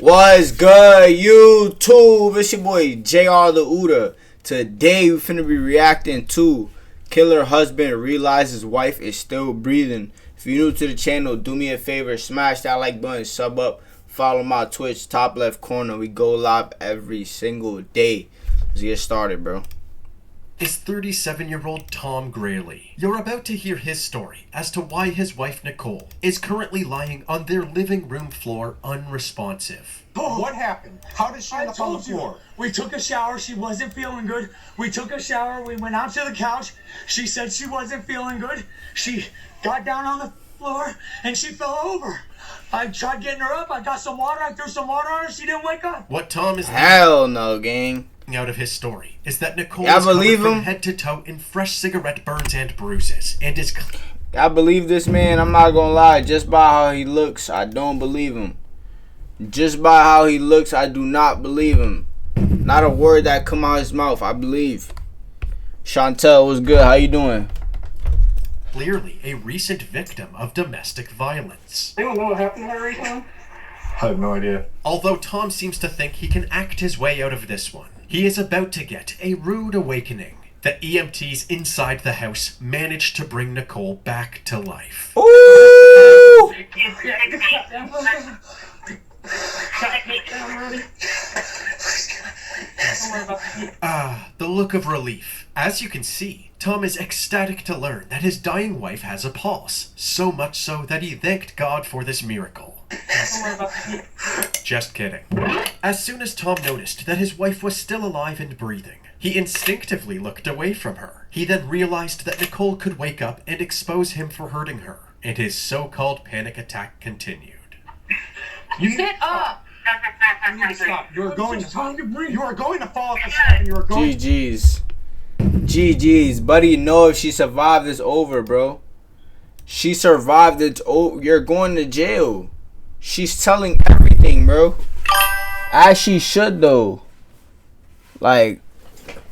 What's good, YouTube? It's your boy JrTheOota. Today we finna be reacting to killer husband realizes wife is still breathing. If you're new to the channel, do me a favor, smash that like button, sub up, follow my Twitch, top left corner. We go live every single day. Let's get started, bro. Is 37-year-old Tom Grayley. You're about to hear his story as to why his wife Nicole is currently lying on their living room floor unresponsive. What happened? How did she end up on the floor? We took a shower. She wasn't feeling good. We took a shower. We went out to the couch. She said she wasn't feeling good. She got down on the floor and she fell over. I tried getting her up. I got some water. I threw some water on her. She didn't wake up. What Tom is Hell no, gang. Out of his story is that Nicole I is covered believe from him. head to toe in fresh cigarette burns and bruises and is I believe this man. I'm not gonna lie. Just by how he looks, I don't believe him. Just by how he looks, I do not believe him. Not a word that come out his mouth, I believe. Chantel, what's good? How you doing? clearly a recent victim of domestic violence. Anyone know what happened to her recently? I have no idea. Although Tom seems to think he can act his way out of this one, he is about to get a rude awakening. The EMTs inside the house managed to bring Nicole back to life. Ooh! The look of relief. As you can see, Tom is ecstatic to learn that his dying wife has a pulse, so much so that he thanked God for this miracle. Just kidding. As soon as Tom noticed that his wife was still alive and breathing, he instinctively looked away from her. He then realized that Nicole could wake up and expose him for hurting her, and his so-called panic attack continued. You get up! You need to stop. You are going to breathe. You are going to fall off the step and you are going GG's. GG's. Buddy, know if she survived, it's over, bro. She survived, it's over. You're going to jail. She's telling everything, bro. As she should, though. Like,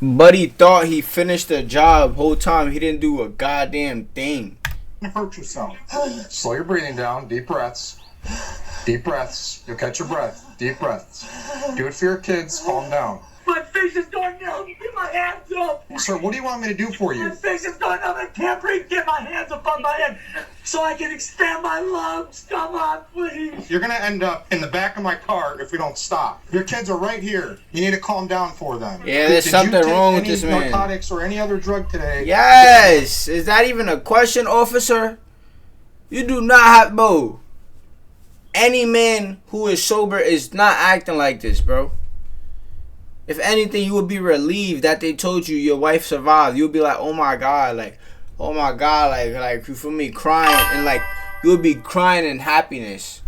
Buddy thought he finished the job whole time. He didn't do a goddamn thing. hurt yourself. Slow your breathing down. Deep breaths. Deep breaths. You'll catch your breath. Deep breaths. Do it for your kids. Calm down. My face is going numb. Get my hands up. Sir, what do you want me to do for My you? face is going numb. I can't breathe. Get my hands above my head so I can expand my lungs. Come on, please. You're going to end up in the back of my car if we don't stop. Your kids are right here. You need to calm down for them. Yeah, there's Did something you take wrong with any this man. narcotics or any other drug today? Yes. Is that even a question, officer? You do not have, bro. Any man who is sober is not acting like this, bro. If anything, you would be relieved that they told you your wife survived. You'll be like, oh my God, like, oh my God, like you feel me, crying, and like you would be crying in happiness.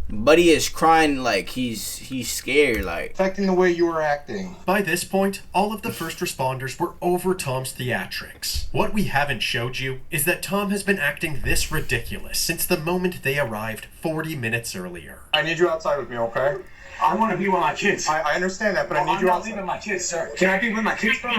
Buddy is crying like he's scared, like. Affecting the way you were acting. By this point, all of the first responders were over Tom's theatrics. What we haven't showed you is that Tom has been acting this ridiculous since the moment they arrived 40 minutes earlier. I need you outside with me, okay? I want to be with my kids. I understand that, but I need I'm you not outside. leaving my kids, sir. Can I be with my kids, bro?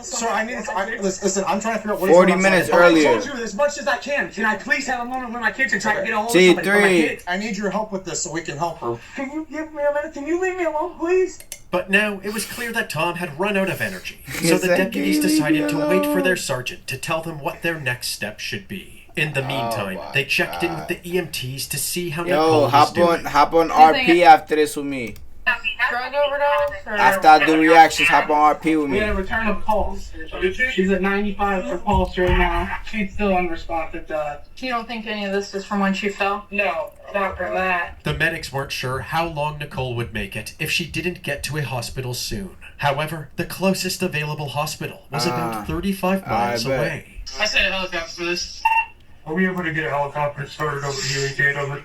Sir, I need to. Listen, I'm trying to figure out what 40 is minutes outside. earlier. I told you as much as I can. Can I please have a moment with my kids and try to get a hold of somebody for my T3. kids? I need your help with this so we can help her. Can you give me a minute? Can you leave me alone, please? But now it was clear that Tom had run out of energy, so Yes, the I deputies can. decided to wait for Alone. their sergeant to tell them what their next step should be. In the meantime, my they checked in with God. the EMTs to see how Nicole Yo, was hop doing. on RP after this with me. Drug overdose? Or After I do reactions, hop on RP with We had a me. return of pulse. She's at 95 for pulse right now. She's still unresponsive, Dad. you don't think any of this is from when she fell? No, not from that. The medics weren't sure how long Nicole would make it if she didn't get to a hospital soon. However, the closest available hospital was about 35 miles bet. away. I sent a helicopter for this. Are we able to get a helicopter started over here and get over?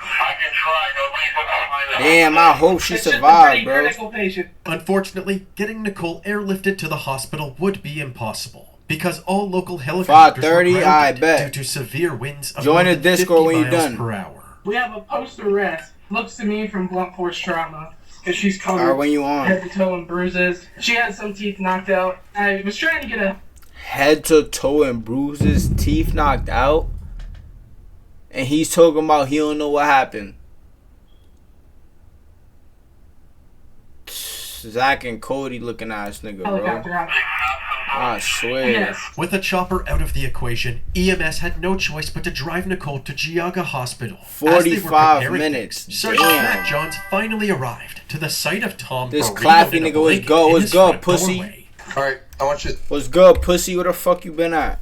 I can try. Nobody's behind Damn, I hope she It's just a survived, pretty bro. critical patient. Unfortunately, getting Nicole airlifted to the hospital would be impossible because all local helicopters were 5:30, I grounded bet. due to severe winds of Join more the than Discord 50 when you're miles done. per hour. We have a post-arrest. Looks to me from blunt force trauma. Because she's covered Alright, when you on? head to toe in bruises. She had some teeth knocked out. I was trying to get a Head to toe and bruises, teeth knocked out. And he's talking about he don't know what happened. Zach and Cody looking ass nigga, bro. Helicopter. I swear. Yes. With a chopper out of the equation, EMS had no choice but to drive Nicole to Geauga Hospital. 45 minutes. Sergeant Damn. Matt Johns finally arrived to the site of Tom. This burrito clappy in a nigga was blanket go. in What's his good, front pussy? doorway. Alright, I want you. What's good, pussy? Where the fuck you been at?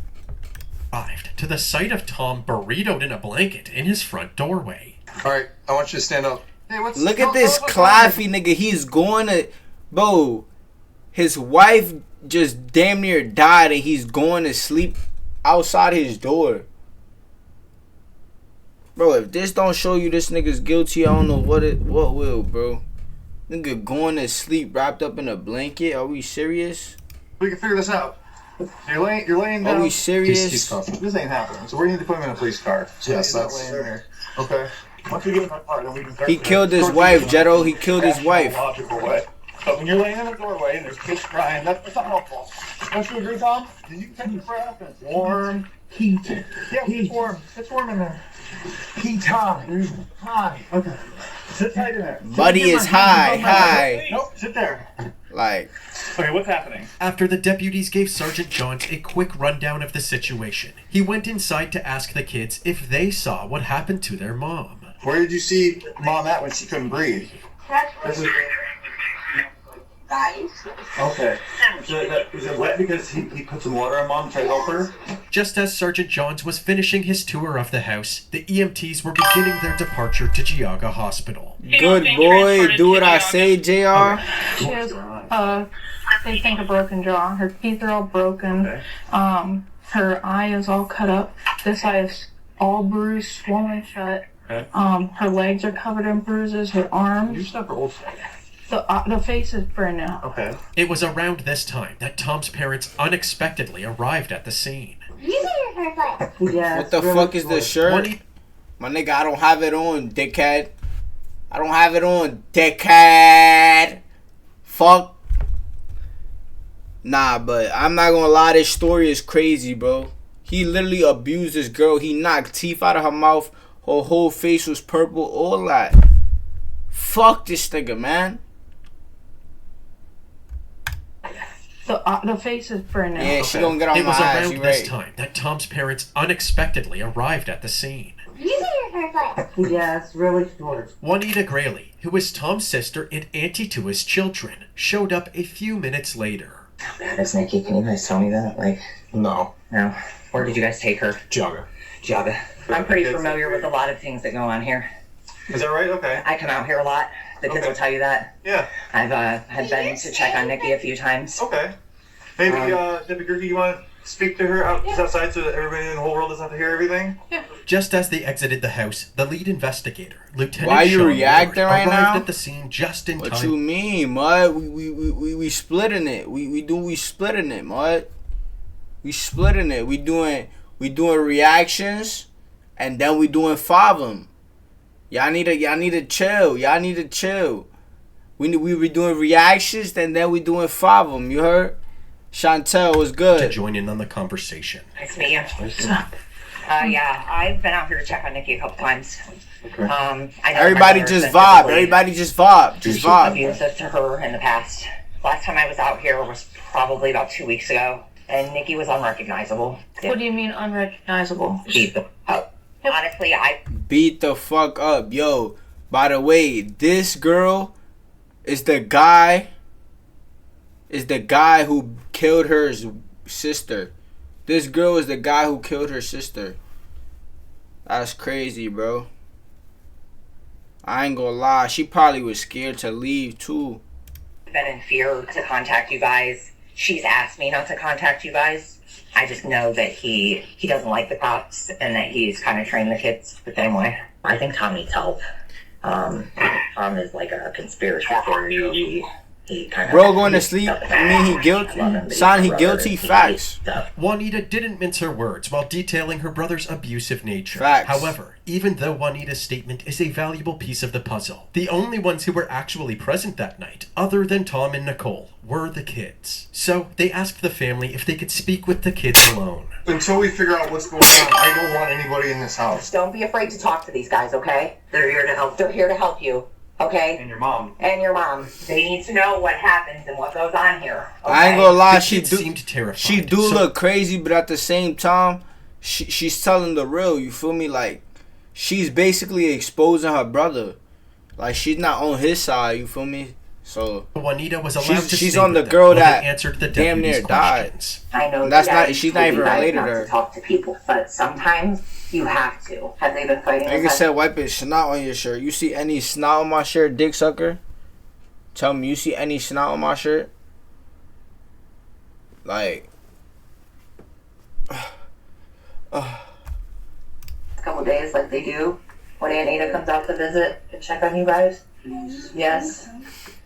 Arrived to the site of Tom burritoed in a blanket in his front doorway. Alright, I want you to stand up. Hey, what's Look at this clappy nigga. He's going to, bro. His wife just damn near died, and he's going to sleep outside his door. Bro, if this don't show you this nigga's guilty, I don't know what will, bro. Nigga going to sleep wrapped up in a blanket. Are we serious? We can figure this out. You're laying down. Are we serious? He's cuffed. This ain't happening. So we need to put him in a police car. Yes, that's there. Okay. Once we get him apart, then we can start. He killed his wife, Jetto. He killed his wife. Logical way. But when you're laying in the doorway and there's kids crying, that's not helpful. Don't you agree, Tom? You can take your breath and it's warm. Heat. Yeah, it's warm. It's warm in there. Heat high. High. Okay. Sit tight in there. Buddy is high. Nope, sit there. Like, Okay, what's happening? After the deputies gave Sergeant Johns a quick rundown of the situation, he went inside to ask the kids if they saw what happened to their mom. Where did you see Mom at when she couldn't breathe? This is... Okay. Is it wet because he put some water on Mom to help her? Just as Sergeant Johns was finishing his tour of the house, the EMTs were beginning their departure to Geauga Hospital. good boy. Do what I say, JR. She has, they think a broken jaw. Her teeth are all broken. Okay. Her eye is all cut up. This eye is all bruised, swollen shut. Okay. Her legs are covered in bruises. Her You arms. stuff for old. The face is brand new. Okay. It was around this time that Tom's parents unexpectedly arrived at the scene. What the fuck is this shirt? My nigga, I don't have it on, dickhead. I don't have it on, dickhead. Fuck. Nah, but I'm not gonna lie, this story is crazy, bro. He literally abused this girl. He knocked teeth out of her mouth. Her whole face was purple, all that. Fuck this nigga, man. The face is brand new. Yeah, she gonna get on It my was ass, around you this right. time that Tom's parents unexpectedly arrived at the scene. Yeah, it's really short. Juanita Grayley, who is Tom's sister and auntie to his children, showed up a few minutes later. How bad is Nikki? Can you guys tell me that? Like, No. no. Where did you guys take her? Jogger. Geauga. I'm pretty familiar with a lot of things that go on here. Is that right? Okay. I come out here a lot. The kids Okay. will tell you that. Yeah. I've had been to check on Nikki a few times. Okay. Maybe, Deputy Gerke, you want to speak to her outside so that everybody in the whole world doesn't have to hear everything? Just as they exited the house, the lead investigator, Lieutenant Why you Sean reacting Ward, right arrived now? at the scene just in What time. you mean, mud? We splitting it. We splitting it, mud. We splitting it. We doing reactions, and then we doing 5 of them. Y'all need to chill. Y'all need to chill. We be doing reactions, and then we doing 5 of them. You heard? Chantel was to good. join in on the conversation. Nice to meet you. Yeah, I've been out here to check on Nikki a couple times. I know Everybody my daughter's just been vibe. physically Everybody just vibe. Just vibe. abusive to her in the past. Last time I was out here was probably about 2 weeks ago, and Nikki was unrecognizable. What do you mean unrecognizable? Honestly, I Beat the fuck up, yo. By the way, this girl is the guy who killed her sister. This girl is the guy who killed her sister. That's crazy, bro. I ain't gonna lie, she probably was scared to leave too. been in fear to contact you guys. She's asked me not to contact you guys. I just know that he doesn't like the cops and that he's kind of trained the kids the same way. I think Tom needs help. Tom is like a conspiracy theory. He kind of Bro going to sleep, I mean he guilty. Son, he guilty, facts. Juanita didn't mince her words while detailing her brother's abusive nature. Facts. However, even though Juanita's statement is a valuable piece of the puzzle, the only ones who were actually present that night, other than Tom and Nicole, were the kids. So they asked the family if they could speak with the kids alone. Until we figure out what's going on, I don't want anybody in this house. Don't be afraid to talk to these guys, okay? They're here to help. They're here to help you. Okay? And your mom. And your mom. They need to know what happens and what goes on here. Okay? I ain't gonna lie, The she kid do seemed terrified. she do So- look crazy, but at the same time, she's telling the real. You feel me? Like she's basically exposing her brother. Like she's not on his side. You feel me? So Juanita was allowed to she's stay on the with them girl while they that answered the damn near deputy's died. questions. I know That's Daddy not. She's not told even you guys related to not her. to talk to people, but sometimes you have to. Have they been fighting? Nigga said wipe his snot on your shirt. You see any snot on my shirt, dick sucker? Tell me, you see any snot on my shirt? Like, A couple days like they do when Aunt Ada comes out to visit and check on you guys? Yes.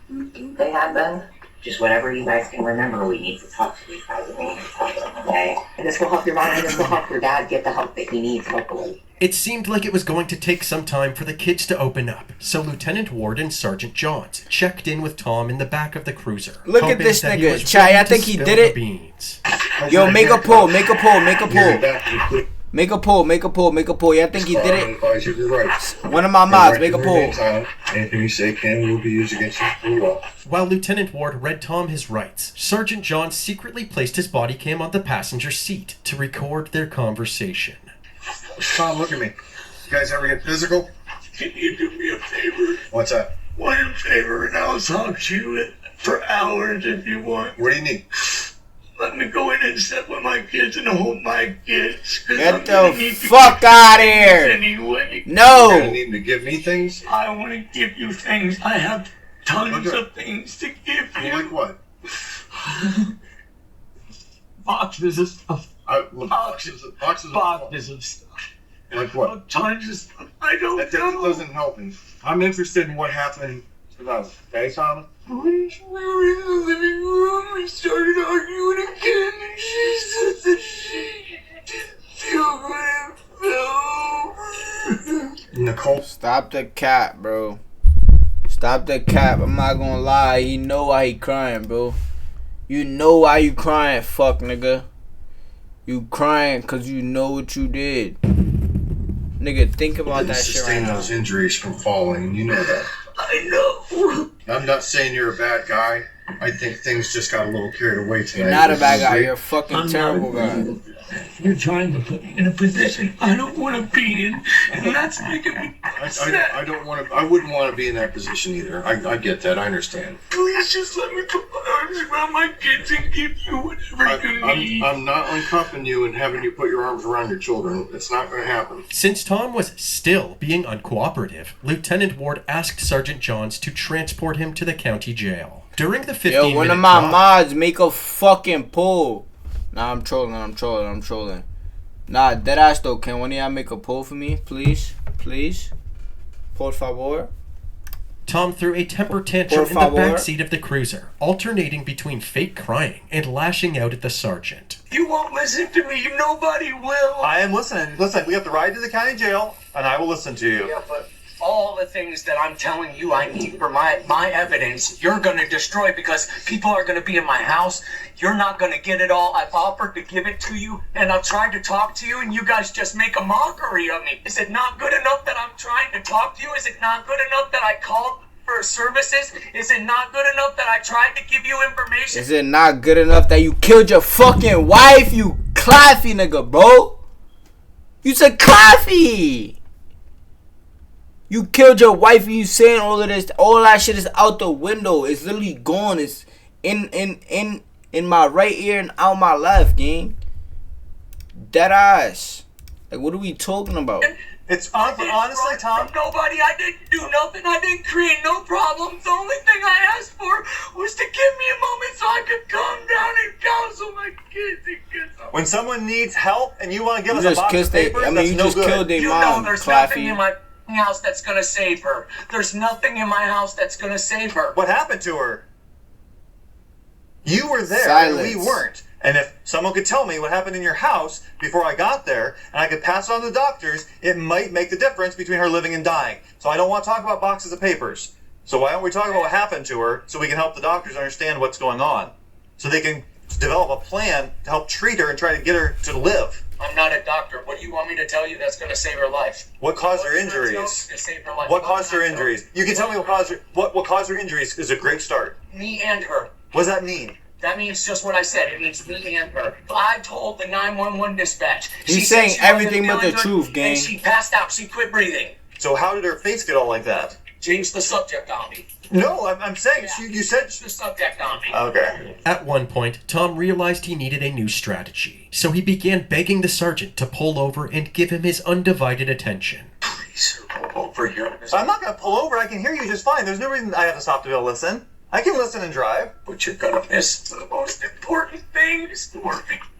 They have been. Just whenever you guys can remember, we need to talk to these guys and we need to talk to them, okay? And this will help your mom and this will help your dad get the help that he needs, hopefully. It seemed like it was going to take some time for the kids to open up, so Lieutenant Ward and Sergeant Johns checked in with Tom in the back of the cruiser. Look at hoping this that he nigga. was Chai, ready I to think he spill did the it. beans. yo, make a poll, make a poll, make a poll. Make a poll, make a poll, make a poll. Yeah, I think he did it. One of my mods, make a poll. Anything you say can will be used against you for law. While Lieutenant Ward read Tom his rights, Sergeant Johns secretly placed his body cam on the passenger seat to record their conversation. Tom, look at me. You guys ever get physical? Can you do me a favor? What's that? One favor, and I'll talk to you for hours if you want. What do you need? Let me go in and sit with my kids and hold my kids. Get the fuck out of here. Anyway. You're No. gonna need to give me things? I want to give you things. I have tons of things to give you. Like what? Boxes of stuff. Boxes of Boxes of stuff. Like what? Tons of stuff. I don't That know. doesn't help me. I'm interested in what happened to us. Okay, Tom? We were in the living room and started arguing again, and she said that she didn't feel good. Nicole? Stop the cap, bro. Stop the cap. I'm not gonna lie. You know why he crying, bro. You know why you crying, fuck nigga. You crying cause you know what you did. Nigga, think about that shit right Sustain now. those injuries from falling, and you know that. I know. I'm not saying you're a bad guy. I think things just got a little carried away tonight. You're not a bad guy. You're a fucking I'm terrible not guy. You're trying to put me in a position I don't want to be in, and that's making me upset. I don't want to. I wouldn't want to be in that position either. I get that. I understand. Please just let me put my arms around my kids and give you whatever you need. I'm not uncuffing you and having you put your arms around your children. It's not going to happen. Since Tom was still being uncooperative, Lieutenant Ward asked Sergeant Johns to transport him to the county jail. During the 15-minute Yo, one of my drive, mods make a fucking poll. Nah, I'm trolling. Nah, deadass though. Can one of y'all make a poll for me, please? Please? Por favor. Tom threw a temper tantrum Por in the favor. backseat of the cruiser, alternating between fake crying and lashing out at the sergeant. You won't listen to me. Nobody will. I am listening. Listen, we have to ride to the county jail, and I will listen to you. Yeah, but all the things that I'm telling you I need for my evidence, you're going to destroy because people are going to be in my house. You're not going to get it all. I've offered to give it to you, and I've tried to talk to you, and you guys just make a mockery of me. Is it not good enough that I'm trying to talk to you? Is it not good enough that I called for services? Is it not good enough that I tried to give you information? Is it not good enough that you killed your fucking wife, you claffy nigga, bro? You said claffy. You killed your wife and you saying all of this. All that shit is out the window. It's literally gone. It's in my right ear and out my left, gang. Dead ass. Like, what are we talking about? It's honestly, Tom. From nobody. I didn't do nothing. I didn't create no problems. The only thing I asked for was to give me a moment so I could calm down and counsel my kids and get some. When someone needs help and you want to give You us a just box of kissed it. papers, I mean, that's you no just good. killed their You mom, know there's nothing claffy. in my house that's gonna save her. There's nothing in my house that's gonna save her. What happened to her? You were there Silence. and we weren't. And if someone could tell me what happened in your house before I got there, and I could pass it on to the doctors, it might make the difference between her living and dying. So I don't want to talk about boxes of papers. So why don't we talk about what happened to her so we can help the doctors understand what's going on? So they can develop a plan to help treat her and try to get her to live. I'm not a doctor. What do you want me to tell you that's going to save her life? What caused her What can I tell you injuries? to save her life? What caused her injuries? You can tell me what caused her injuries is a great start. Me and her. What does that mean? That means just what I said. It means me and her. I told the 911 dispatch. He's She said saying she wasn't everything but feeling the good, truth, gang. And she passed out. She quit breathing. So how did her face get all like that? Change the subject on me. No, I'm saying you said. Change the subject on me. Okay. At one point, Tom realized he needed a new strategy, so he began begging the sergeant to pull over and give him his undivided attention. Please, pull over here. I'm not gonna pull over. I can hear you just fine. There's no reason I have to stop to be able to listen. I can listen and drive. But you're gonna miss the most important things.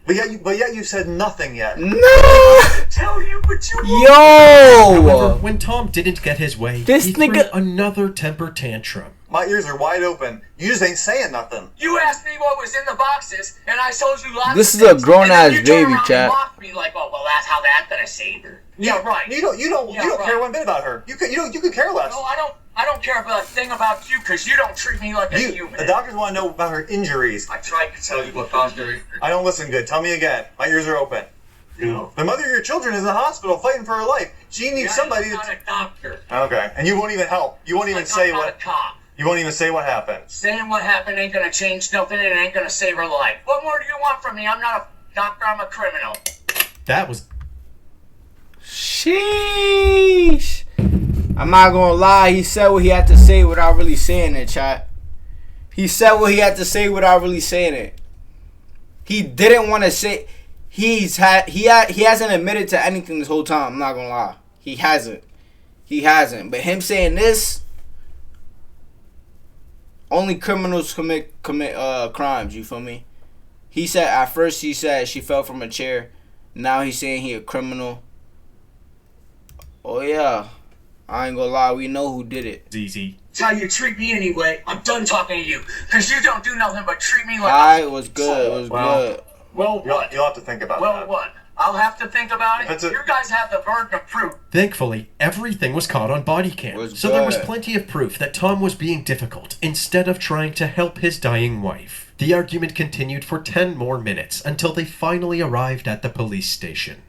But yet you said nothing yet. No! Tell you, but you won't. However, Yo! when Tom didn't get his way, This he nigga- threw another temper tantrum. My ears are wide open. You just ain't saying nothing. You asked me what was in the boxes, and I told you lots This of is a things, grown-ass and then you turn baby, around chat. and mocked me like, oh, well, that's how that's gonna save her. Yeah, right. You don't Yeah, care right. one bit about her. You could care less. No, I don't care about a thing about you, because you don't treat me like a human. The doctors want to know about her injuries. I tried to tell you what caused her. I don't listen good. Tell me again. My ears are open. No. The mother of your children is in the hospital fighting for her life. She needs somebody I'm not to. a doctor. Okay, and you won't even help. You won't even say I'm not what. a cop. You won't even say what happened. Saying what happened ain't gonna change nothing, and it ain't gonna save her life. What more do you want from me? I'm not a doctor, I'm a criminal. That was Sheesh. I'm not gonna lie, he said what he had to say without really saying it, chat. He said what he had to say without really saying it. He didn't want to say. He hasn't admitted to anything this whole time. I'm not gonna lie. He hasn't. But him saying this, only criminals commit crimes. You feel me? He said at first she fell from a chair. Now he's saying he a criminal. Oh yeah, I ain't gonna lie. We know who did it. easy. It's how you treat me anyway. I'm done talking to you, because you don't do nothing but treat me like Alright, it was good. It was good. Well, what? You'll have to think about Well, that. what? I'll have to think about it. You guys have the burden of proof. Thankfully, everything was caught on body cam, Was so there was good. plenty of proof that Tom was being difficult instead of trying to help his dying wife. The argument continued for 10 more minutes until they finally arrived at the police station.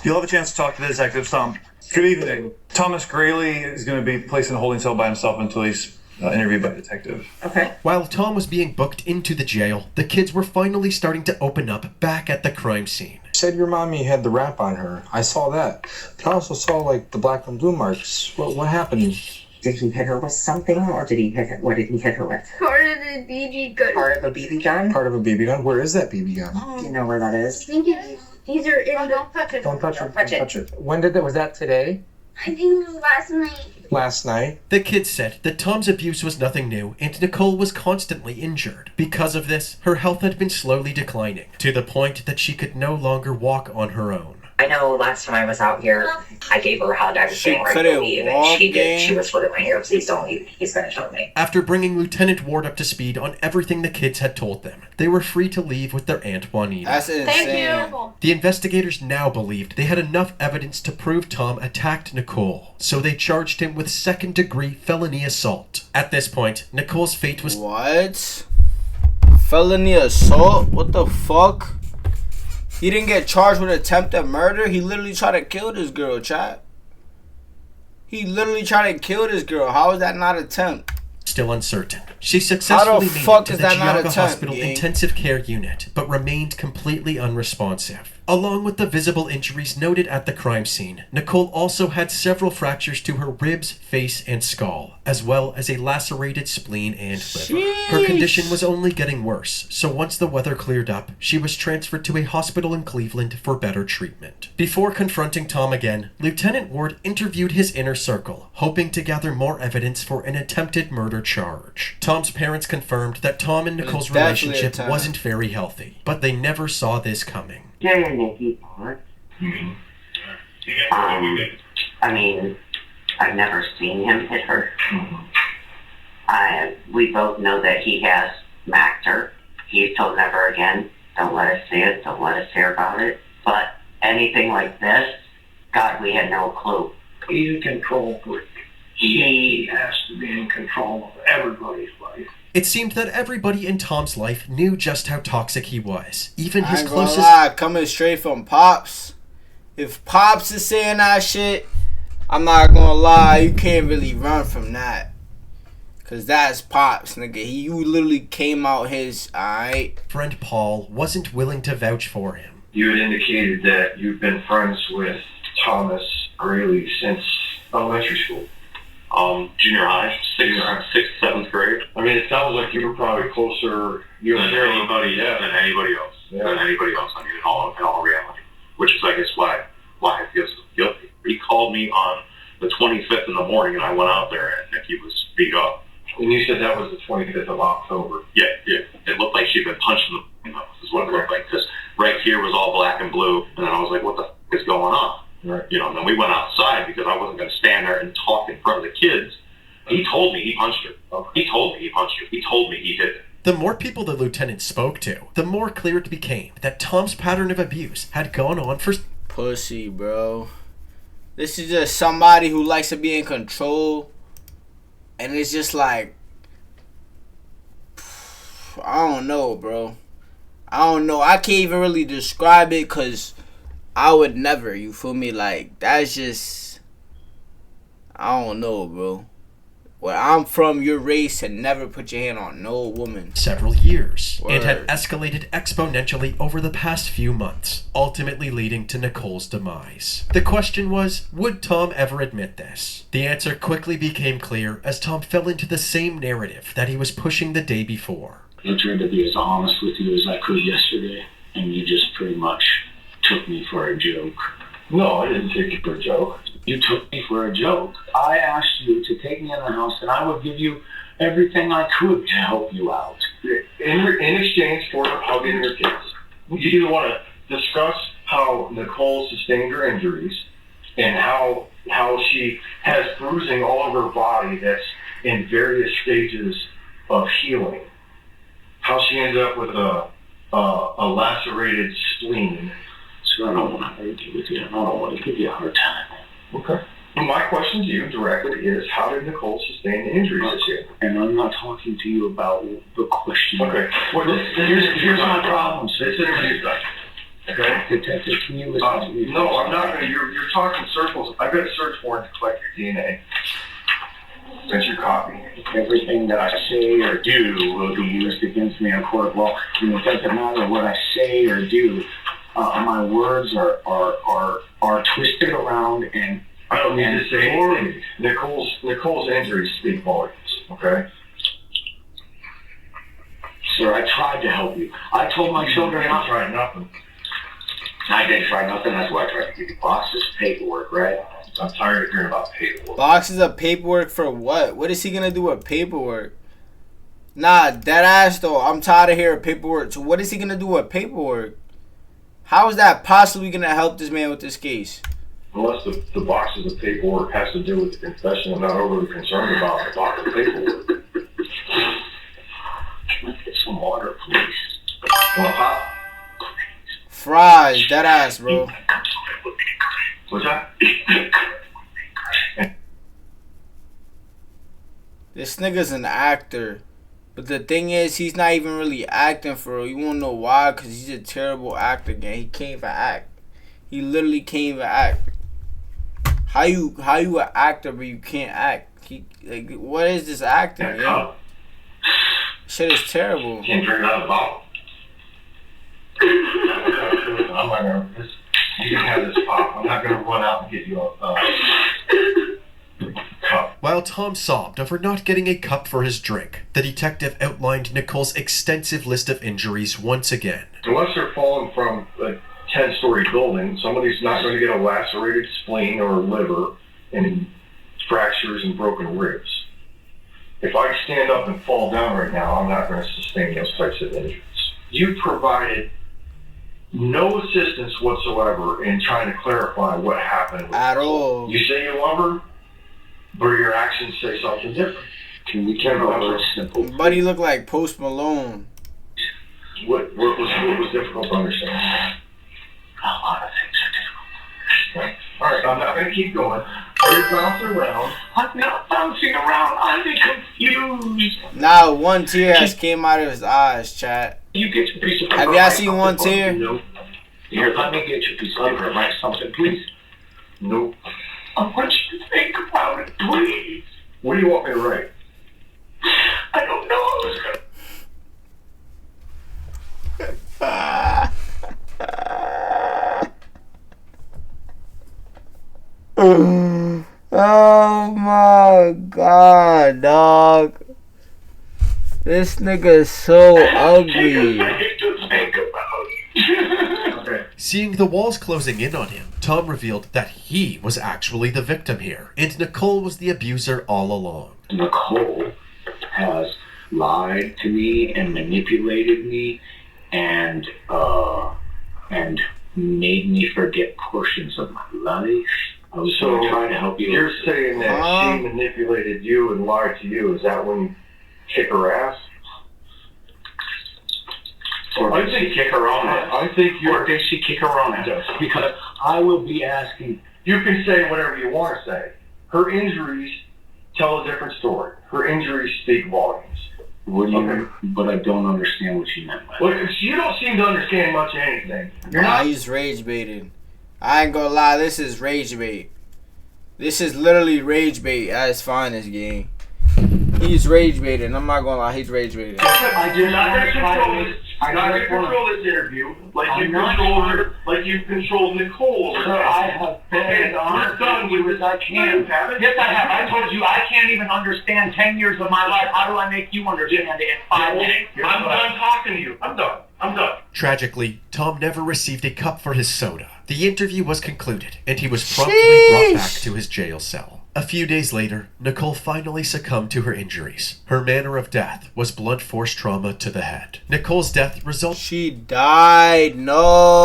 You'll have a chance to talk to the detectives, Tom. Good evening. Thomas Grayley is going to be placed in a holding cell by himself until he's interviewed by a detective. Okay. While Tom was being booked into the jail, the kids were finally starting to open up back at the crime scene. You said your mommy had the wrap on her. I saw that. But I also saw, like, the black and blue marks. What happened? Did he hit her with something, or did he hit her? What did he hit her with? Part of the BB gun. Part of a BB gun? Part of a BB gun? Where is that BB gun? Do you know where that I is? think these are in don't touch it. Don't touch it. Don't touch it. Don't touch it. When did that? Was that today? I think it was last night. Last night? The kids said that Tom's abuse was nothing new and Nicole was constantly injured. Because of this, her health had been slowly declining, to the point that she could no longer walk on her own. I know last time I was out here, I gave her a hug. I was She getting ready to couldn't leave, walk, and she did. gang. She whispered in my ear, "Please don't leave. He's gonna kill me." After bringing Lieutenant Ward up to speed on everything the kids had told them, they were free to leave with their Aunt Juanita. That's insane. Thank you. The investigators now believed they had enough evidence to prove Tom attacked Nicole, so they charged him with second-degree felony assault. At this point, Nicole's fate was What? Felony assault? What the fuck? He didn't get charged with attempted murder. He literally tried to kill this girl, chat. He literally tried to kill this girl. How is that not attempt? still uncertain. She successfully made fuck it to is the that not a Geauga temp, Hospital gang? intensive care unit, but remained completely unresponsive. Along with the visible injuries noted at the crime scene, Nicole also had several fractures to her ribs, face, and skull, as well as a lacerated spleen and liver. Her condition was only getting worse, so once the weather cleared up, she was transferred to a hospital in Cleveland for better treatment. Before confronting Tom again, Lieutenant Ward interviewed his inner circle, hoping to gather more evidence for an attempted murder charge. Tom's parents confirmed that Tom and Nicole's Definitely relationship a time. wasn't very healthy, but they never saw this coming. Yeah, Nikki. I mean, I've never seen him hit her. We both know that he has smacked her. He's told never again, don't let us see it, don't let us hear about it. But anything like this, God, we had no clue. He's a control freak. He has to be in control of everybody's life. It seemed that everybody in Tom's life knew just how toxic he was. Even I his ain't gonna closest... lie, coming straight from Pops. if Pops is saying that shit, I'm not gonna lie, you can't really run from that. Cause that's Pops, nigga. You literally came out his, alright? Friend Paul wasn't willing to vouch for him. You had indicated that you've been friends with Thomas Grayley since elementary school. Junior high, sixth, seventh grade. I mean, it sounds like you were probably closer Than anybody else. Yeah. Than anybody else. I mean, in all reality. Which is, I guess, why I feel so guilty. He called me on the 25th in the morning, and I went out there, and Nikki was beat up. And you said that was the 25th of October. Yeah. It looked like she'd been punched in the nose, is what it looked like. Because right here was all black and blue, and then I was like, what the f*** is going on? Right. You know, and then we went outside because I wasn't going to stand there and talk in front of the kids. He told me he punched her. He told me he punched her. He told me he did it. The more people the lieutenant spoke to, the more clear it became that Tom's pattern of abuse had gone on for... Pussy, bro. This is just somebody who likes to be in control. And it's just like... I don't know, bro. I don't know. I can't even really describe it because I would never, you feel me? Like, that's just... I don't know, bro. Where I'm from, your race had never put your hand on no woman. Several years. Word. It had escalated exponentially over the past few months, ultimately leading to Nicole's demise. The question was, would Tom ever admit this? The answer quickly became clear as Tom fell into the same narrative that he was pushing the day before. I tried to be as honest with you as I could yesterday, and you just pretty much took me for a joke. No, I didn't take you for a joke. You took me for a joke. I asked you to take me in the house, and I would give you everything I could to help you out. In exchange for hugging your kids. You either want to discuss how Nicole sustained her injuries and how she has bruising all over her body that's in various stages of healing. How she ended up with a lacerated spleen. So I don't want to argue with you. I don't want to give you a hard time. Okay. My question to you directly is, how did Nicole sustain the injuries this year? And I'm not talking to you about the question. Okay. Well, here's my problem. This interview's done. Okay. Detective, can you listen to me? No, I'm not going to. You're talking circles. I've got a search warrant to collect your DNA. That's your copy. Everything that I say or do will be used against me in court of law. And it doesn't matter what I say or do. My words are twisted around, and I don't need to say anything. Nicole's injuries speak volumes. Okay. Sir, I tried to help you. I told my children not try nothing. I didn't try nothing. That's why I tried to give you boxes of paperwork, right? I'm tired of hearing about paperwork. Boxes of paperwork for what? What is he gonna do with paperwork? Nah, dead ass though. I'm tired of hearing paperwork. So what is he gonna do with paperwork? How is that possibly gonna help this man with this case? Unless the boxes of paperwork has to do with the confession, I'm not overly concerned about the box of paperwork. Let's get some water, please. Want pop? Fries, dead ass, bro. What's that? This nigga's an actor. But the thing is, he's not even really acting for real. You wanna know why? Because he's a terrible actor, gang. He can't even act. He literally can't even act. How you an actor but you can't act? Like, what is this acting, man? Shit is terrible. Can't drink out of the bottle. I'm not gonna. You can have this pop. I'm not gonna run out and get you a cup. While Tom sobbed over not getting a cup for his drink, the detective outlined Nicole's extensive list of injuries once again. Unless they're falling from a 10-story building, somebody's not going to get a lacerated spleen or liver and fractures and broken ribs. If I stand up and fall down right now, I'm not going to sustain those types of injuries. You provided no assistance whatsoever in trying to clarify what happened. At all. You say you love her, but your actions say something different. Can we keep it simple? Buddy look like Post Malone. What was difficult to understand? A lot of things are difficult. All right, I'm not going to keep going. You're bouncing around. I'm not bouncing around. I'm confused. Now one tear has came out of his eyes, chat. You get your piece of Have y'all seen one tear? No. Here, let me get you a piece of paper and write something, please. Nope. I want you to think about it, please. What do you want me to write? I don't know. I was gonna... Oh my god, dog. This nigga is so ugly. Seeing the walls closing in on him, Tom revealed that he was actually the victim here, and Nicole was the abuser all along. Nicole has lied to me and manipulated me and made me forget portions of my life. I was trying to help you. You're saying that she manipulated you and lied to you. Is that when you kick her ass? Or did she kick her own ass? I think you're... Or did she kick her own ass? Because I will be asking... You can say whatever you want to say. Her injuries tell a different story. Her injuries speak volumes. What do you... But I don't understand what you meant by that. Well, you don't seem to understand much of anything. He's rage baited. I ain't gonna lie, this is rage bait. This is literally rage bait at its finest, gang. He's rage baited. I'm not gonna lie, he's rage baited. I do not going to control this. I'm not going to control this interview like you controlled Nicole. Sir, I have been honest with you as I can. Yes, I have. I told you I can't even understand 10 years of my life. How do I make you understand it in 5 minutes? I'm done talking to you. I'm done. Tragically, Tom never received a cup for his soda. The interview was concluded, and he was promptly brought back to his jail cell. A few days later, Nicole finally succumbed to her injuries. Her manner of death was blunt force trauma to the head. Nicole's death resulted... She died. No.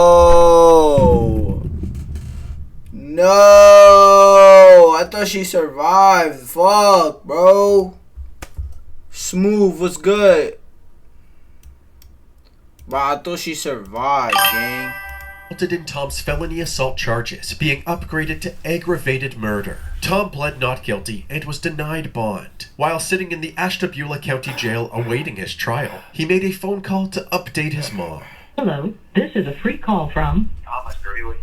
I thought she survived. Fuck, bro. Smooth, what's good? Bro, I thought she survived, gang. Resulted in Tom's felony assault charges being upgraded to aggravated murder. Tom pled not guilty and was denied bond. While sitting in the Ashtabula County Jail awaiting his trial, he made a phone call to update his mom. Hello, this is a free call from...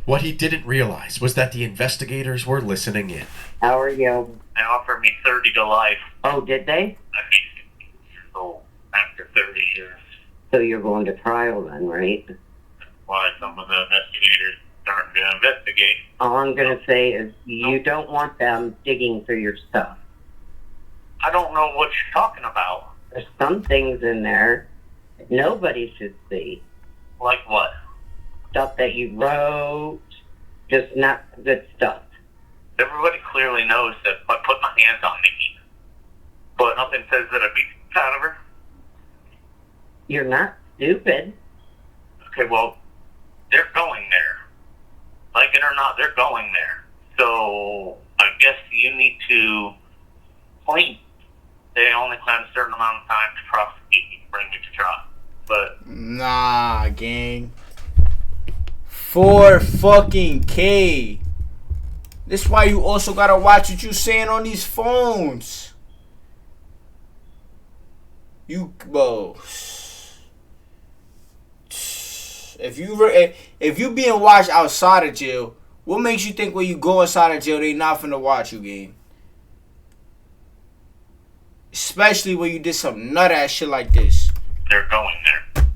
What he didn't realize was that the investigators were listening in. How are you? They offered me 30 to life. Oh, did they? So after 30 years, So you're going to trial then, right? why some of the investigators starting to investigate. All I'm going to say is you don't want them digging through your stuff. I don't know what you're talking about. There's some things in there that nobody should see. Like what? Stuff that you wrote, just not good stuff. Everybody clearly knows that I put my hands on Nikki, but nothing says that I beat the out of her. You're not stupid. Okay, well, they're going there. Like it or not, they're going there. So I guess you need to point. They only have a certain amount of time to prosecute you, bring me to trial. But nah, gang. 4 fucking K. This why you also gotta watch what you saying on these phones. You, bro. If you being watched outside of jail, what makes you think when you go inside of jail they not finna watch you, gang? Especially when you did some nut ass shit like this. they're going there.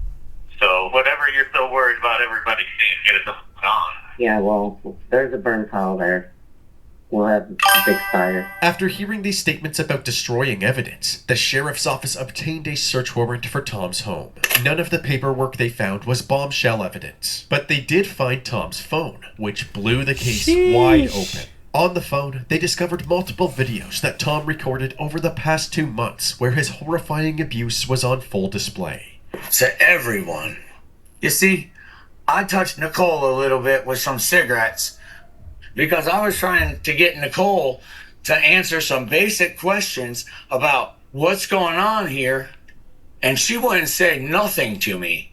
So whatever you're so worried about everybody seeing, get it gone. Yeah, well, there's a burn pile there. We'll have a big fire. After hearing these statements about destroying evidence, the sheriff's office obtained a search warrant for Tom's home. None of the paperwork they found was bombshell evidence, but they did find Tom's phone, which blew the case wide open. On the phone, they discovered multiple videos that Tom recorded over the past 2 months where his horrifying abuse was on full display. To everyone. You see, I touched Nicole a little bit with some cigarettes because I was trying to get Nicole to answer some basic questions about what's going on here, and she wouldn't say nothing to me.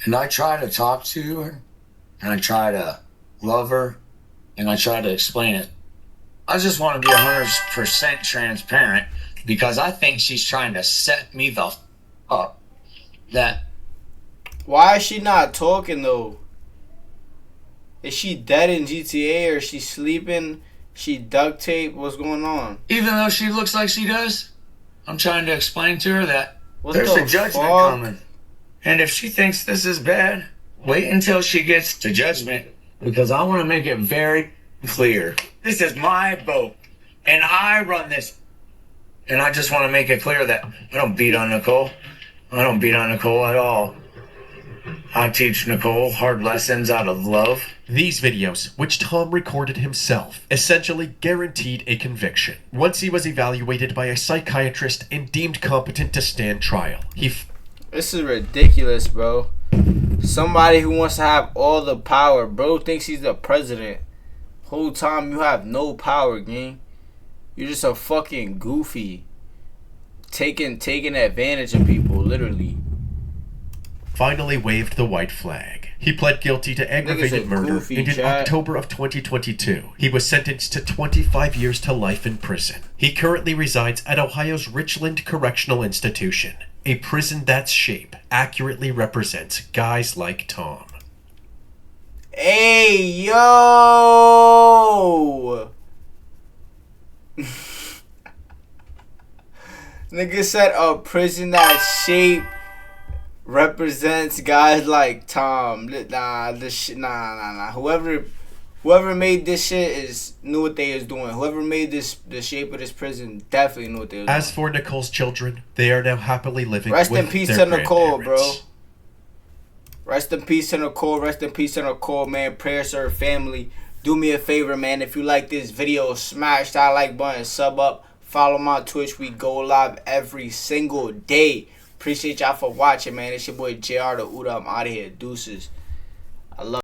And I try to talk to her, and I try to love her, and I try to explain it. I just want to be 100% transparent because I think she's trying to set me the up. That. Why is she not talking though? Is she dead in GTA or is she sleeping? She duct tape? What's going on? Even though she looks like she does, I'm trying to explain to her that What there's the a judgment fuck? coming. And if she thinks this is bad, wait until she gets to judgment, because I want to make it very clear. This is my boat, and I run this. And I just want to make it clear that I don't beat on Nicole. I don't beat on Nicole at all. I teach Nicole hard lessons out of love. These videos, which Tom recorded himself, essentially guaranteed a conviction. Once he was evaluated by a psychiatrist and deemed competent to stand trial, This is ridiculous, bro. Somebody who wants to have all the power. Bro thinks he's the president. Whole time you have no power, gang. You're just a fucking goofy. Taking advantage of people, literally. finally waved the white flag. He pled guilty to aggravated murder, goofy, and in chat. October of 2022, he was sentenced to 25 years to life in prison. He currently resides at Ohio's Richland Correctional Institution, a prison that's shape accurately represents guys like Tom. Hey, yo! Nigga said a prison that shape represents guys like Tom. Nah. Whoever made this shit knew what they was doing. Whoever made the shape of this prison definitely knew what they was doing. As for Nicole's children, they are now happily living Rest with in peace their to Nicole, bro. grandparents. Rest in peace to Nicole. Rest in peace to Nicole, man. Prayers to her family. Do me a favor, man. If you like this video, smash that like button, sub up, follow my Twitch. We go live every single day. Appreciate y'all for watching, man. It's your boy JrTheOota. I'm out of here. Deuces. I love